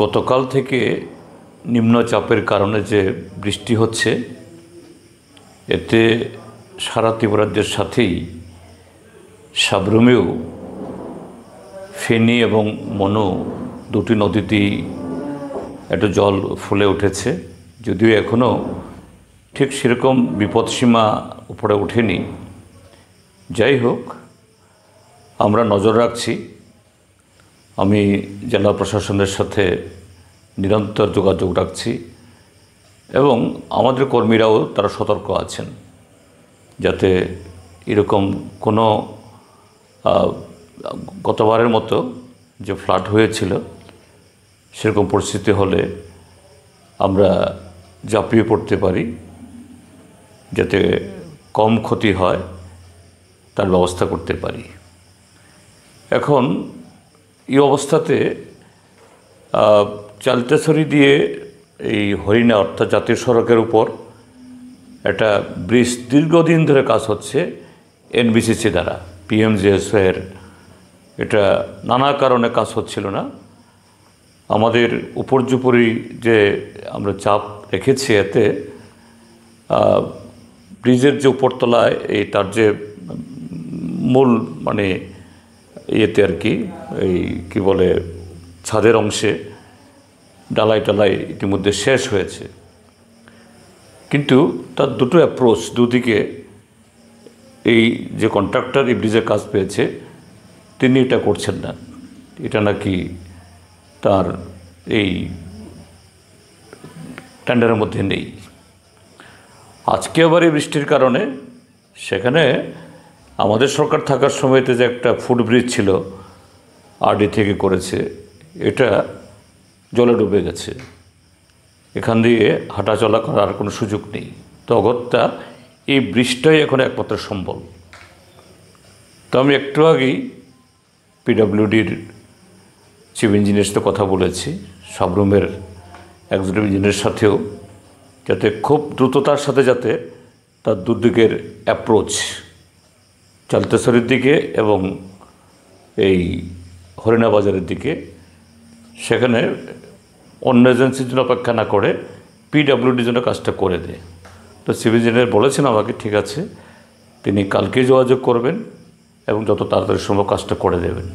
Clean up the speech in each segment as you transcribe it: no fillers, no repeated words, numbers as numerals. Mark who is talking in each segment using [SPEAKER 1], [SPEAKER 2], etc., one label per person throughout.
[SPEAKER 1] গতকাল থেকে নিম্নচাপের কারণে যে বৃষ্টি হচ্ছে এতে সারা ত্রিপুরাজ্যের সাথেই সাবরুমেও ফেনী এবং মনু দুটি নদীতেই একটু জল ফুলে উঠেছে, যদিও এখনও ঠিক সেরকম বিপদসীমা উপরে ওঠেনি। যাই হোক, আমরা নজর রাখছি। আমি জেলা প্রশাসনের সাথে নিরন্তর যোগাযোগ রাখছি এবং আমাদের কর্মীরাও তারা সতর্ক আছেন যাতে এরকম কোনো গতবারের মতো যে ফ্লাড হয়েছিল সেরকম পরিস্থিতি হলে আমরা ঝাঁপিয়ে পড়তে পারি, যাতে কম ক্ষতি হয় তার ব্যবস্থা করতে পারি। এখন এই অবস্থাতে চালতাছড়ি দিয়ে এই হরিণা অর্থাৎ জাতীয় সড়কের উপর একটা ব্রিজ দীর্ঘদিন ধরে কাজ হচ্ছে এনবিসিসি দ্বারা, পিএমজিএসওয়াইয়ের। এটা নানা কারণে কাজ হচ্ছিল না। আমাদের উপর্যুপরি যে আমরা চাপ রেখেছি এতে ব্রিজের যে উপরতলায় এই তার যে মূল ইয়েতে আর কি, এই কি বলে ছাদের অংশে ডালাই টালাই ইতিমধ্যে শেষ হয়েছে, কিন্তু তার দুটো অ্যাপ্রোচ, দুদিকে এই যে কন্ট্রাক্টর এই ব্রিজের কাজ পেয়েছে তিনি এটা করছেন না, এটা নাকি তার এই টেন্ডারের মধ্যে নেই। আজকে আবার এই বৃষ্টির কারণে সেখানে আমাদের সরকার থাকার সময়তে যে একটা ফুটব্রিজ ছিল আরডি থেকে করেছে, এটা জলে ডুবে গেছে। এখান দিয়ে হাঁটা চলা করার কোনো সুযোগ নেই। তো অগত্যা এই ব্রিজটাই এখন একমাত্র সম্বল। তো আমি একটু আগেই পিডব্লিউডির চিফ ইঞ্জিনিয়ারের সাথে কথা বলেছি, সাবরুমের এক্সিকিউটিভ ইঞ্জিনিয়ারের সাথেও, যাতে খুব দ্রুততার সাথে যাতে তার দুদিকের অ্যাপ্রোচ চালতাছড়ির দিকে এবং এই হরিণা বাজারের দিকে, সেখানে অন্য এজেন্সির জন্য অপেক্ষা না করে পিডব্লিউডির জন্য কাজটা করে দেয়। তো চিফ ইঞ্জিনিয়ার বলেছেন আমাকে, ঠিক আছে, তিনি কালকেই যোগাযোগ করবেন এবং যত তাড়াতাড়ি সম্ভব কাজটা করে দেবেন।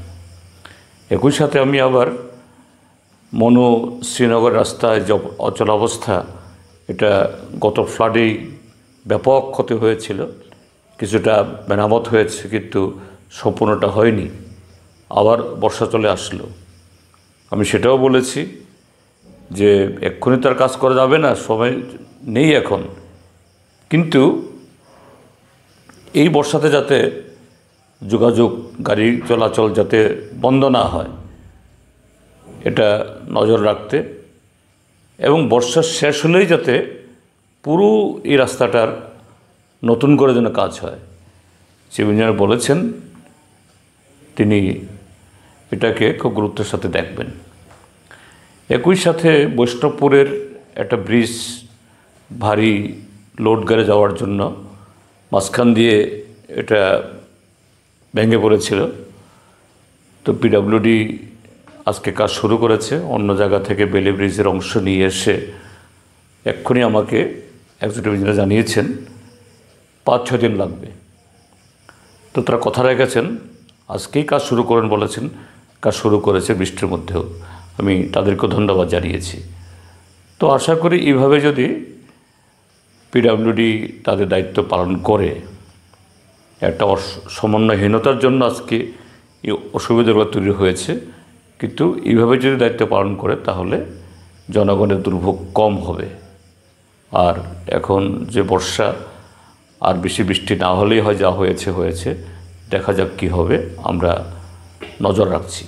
[SPEAKER 1] একই সাথে আমি আবার মনু শ্রীনগর রাস্তায় যে অচল অবস্থা, এটা গত ফ্লাডেই ব্যাপক ক্ষতি হয়েছিল, কিছুটা মেরামত হয়েছে কিন্তু সম্পূর্ণটা হয়নি। আবার বর্ষা চলে আসলো। আমি সেটাও বলেছি যে এক্ষুনি তার কাজ করা যাবে না, সময় নেই এখন, কিন্তু এই বর্ষাতে যাতে যোগাযোগ, গাড়ি চলাচল যাতে বন্ধ না হয় এটা নজর রাখতে, এবং বর্ষা শেষ হলেই যাতে পুরো এই রাস্তাটার নতুন করে যেন কাজ হয়। চিফ ইঞ্জিনিয়ার বলেছেন তিনি এটাকে খুব গুরুত্বের সাথে দেখবেন। একই সাথে বৈষ্ণবপুরের একটা ব্রিজ ভারী লোড গাড়ি যাওয়ার জন্য মাঝখান দিয়ে এটা ভেঙে পড়েছিল। তো পিডব্লিউডি আজকে কাজ শুরু করেছে, অন্য জায়গা থেকে বেলি ব্রিজের অংশ নিয়ে এসে এক্ষুনি আমাকে এক্সিকিউটিভ ইঞ্জিনিয়ার জানিয়েছেন 5-6 দিন লাগবে। তো তারা কথা রেখেছেন, আজকেই কাজ শুরু করেন বলেছেন, কাজ শুরু করেছে বৃষ্টির মধ্যেও। আমি তাদেরকেও ধন্যবাদ জানিয়েছি। তো আশা করি এইভাবে যদি পিডব্লিউডি তাদের দায়িত্ব পালন করে, একটা সমন্বয়হীনতার জন্য আজকে এই অসুবিধাগুলো তৈরি হয়েছে, কিন্তু এইভাবে যদি দায়িত্ব পালন করে তাহলে জনগণের দুর্ভোগ কম হবে। আর এখন যে বর্ষা, আর বেশি বৃষ্টি না হলেই হয়, যা হয়েছে হয়েছে, দেখা যাক কী হবে, আমরা নজর রাখছি।